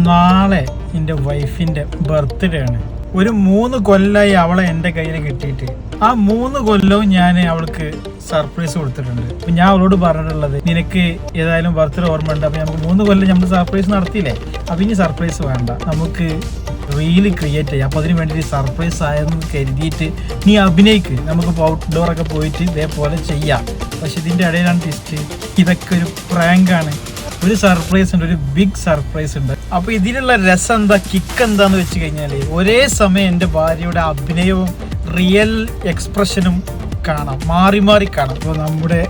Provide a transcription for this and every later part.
നാളെ എൻ്റെ വൈഫിൻ്റെ ബർത്ത്ഡേ ആണ്. ഒരു 3 കൊല്ലമായി അവളെ എൻ്റെ കയ്യിൽ കിട്ടിയിട്ട്. ആ 3 കൊല്ലവും ഞാൻ അവൾക്ക് സർപ്രൈസ് കൊടുത്തിട്ടുണ്ട്. അപ്പം ഞാൻ അവളോട് പറഞ്ഞിട്ടുള്ളത്, നിനക്ക് ഏതായാലും ബർത്ത്ഡേ ഓർമ്മയുണ്ട്, അപ്പം നമുക്ക് 3 കൊല്ലം നമ്മൾ സർപ്രൈസ് നടത്തിയില്ലേ, അപ്പം ഇനി സർപ്രൈസ് വേണ്ട, നമുക്ക് റീല് ക്രിയേറ്റ് ചെയ്യാം. അപ്പോൾ അതിന് വേണ്ടി സർപ്രൈസ് ആയെന്ന് കരുതിയിട്ട് നീ അഭിനയിക്ക്, നമുക്കിപ്പോൾ ഔട്ട്ഡോറൊക്കെ പോയിട്ട് ഇതേപോലെ ചെയ്യാം. പക്ഷെ ഇതിൻ്റെ ഇടയിലാണ് ട്വിസ്റ്റ്, ഇതൊക്കെ ഒരു പ്രാങ്കാണ്. ഒരു സർപ്രൈസ് ഉണ്ട്, ഒരു ബിഗ് സർപ്രൈസ് ഉണ്ട്. അപ്പോൾ ഇതിലുള്ള രസം എന്താ, കിക്ക് എന്താന്ന് വെച്ച് കഴിഞ്ഞാൽ, ഒരേ സമയം എൻ്റെ ഭാര്യയുടെ അഭിനയവും റിയൽ എക്സ്പ്രഷനും കാണാം, മാറി മാറി കാണാം. അപ്പോൾ നമ്മുടെ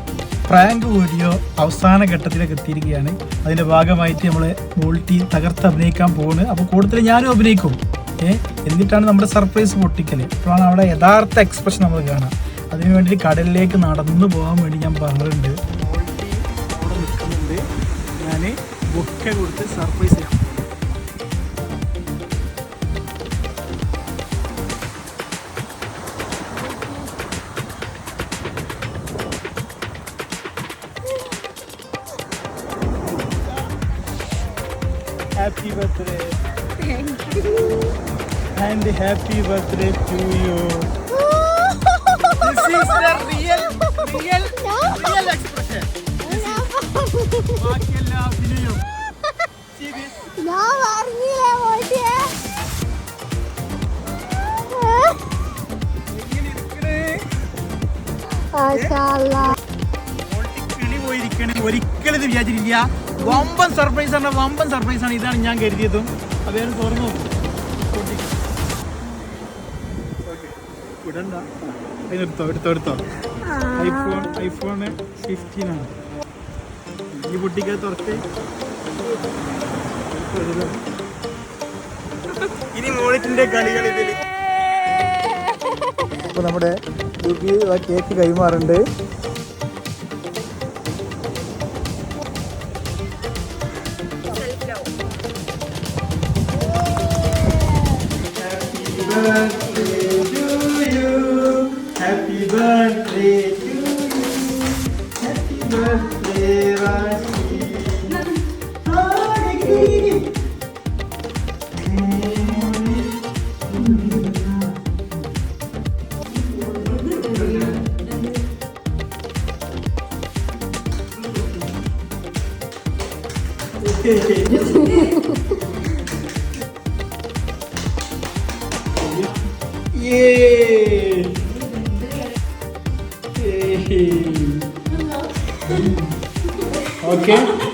പ്രാങ്ക് വീഡിയോ അവസാന ഘട്ടത്തിലേക്ക് എത്തിയിരിക്കുകയാണ്. അതിൻ്റെ ഭാഗമായിട്ട് നമ്മൾ മോൾട്ടി തകർത്ത് അഭിനയിക്കാൻ പോകുന്നത്. അപ്പോൾ കൂടുതൽ ഞാനും അഭിനയിക്കും. എന്നിട്ടാണ് നമ്മുടെ സർപ്രൈസ് പൊട്ടിക്കൽ. അപ്പോഴാണ് അവിടെ യഥാർത്ഥ എക്സ്പ്രഷൻ നമ്മൾ കാണാം. അതിനു വേണ്ടി കടലിലേക്ക് നടന്നു പോകാൻ വേണ്ടി ഞാൻ പറഞ്ഞിട്ടുണ്ട്. മോൾട്ടി അവിടെ നിൽക്കുന്നുണ്ട്, ഞാൻ ബൊക്കെ കൊടുത്ത് സർപ്രൈസ് ചെയ്യാം. Happy birthday. Thank you. And happy birthday to you. This is the real expression. ബാക്കിയെല്ലാം അഭിനയം. ഞാൻ പറഞ്ഞില്ലേ മോട്ടിയെ. മാഷാഅല്ലാഹ്. മോൾട്ടി കിളി പോയിരിക്കണേ. ഒരിക്കലും ഇത് വിചാരിച്ചിട്ടില്ല. വമ്പൻ സർപ്രൈസ് ആണ്, വമ്പൻ സർപ്രൈസ് ആണ്. ഇതാണ് ഞാൻ കരുതിയതും. അതേ തുറന്നു വിടണ്ട, എടുത്തോ. ഐഫോൺ 15 ആണ്. ഈ കുട്ടിക്ക് തുറച്ച് ഇനി മോളിറ്റിന്റെ കളികൾ ഇതിൽ. അപ്പൊ നമ്മുടെ cake കൈമാറുണ്ട്. Happy birthday to you. Happy birthday, Rashi. Yay! Okay.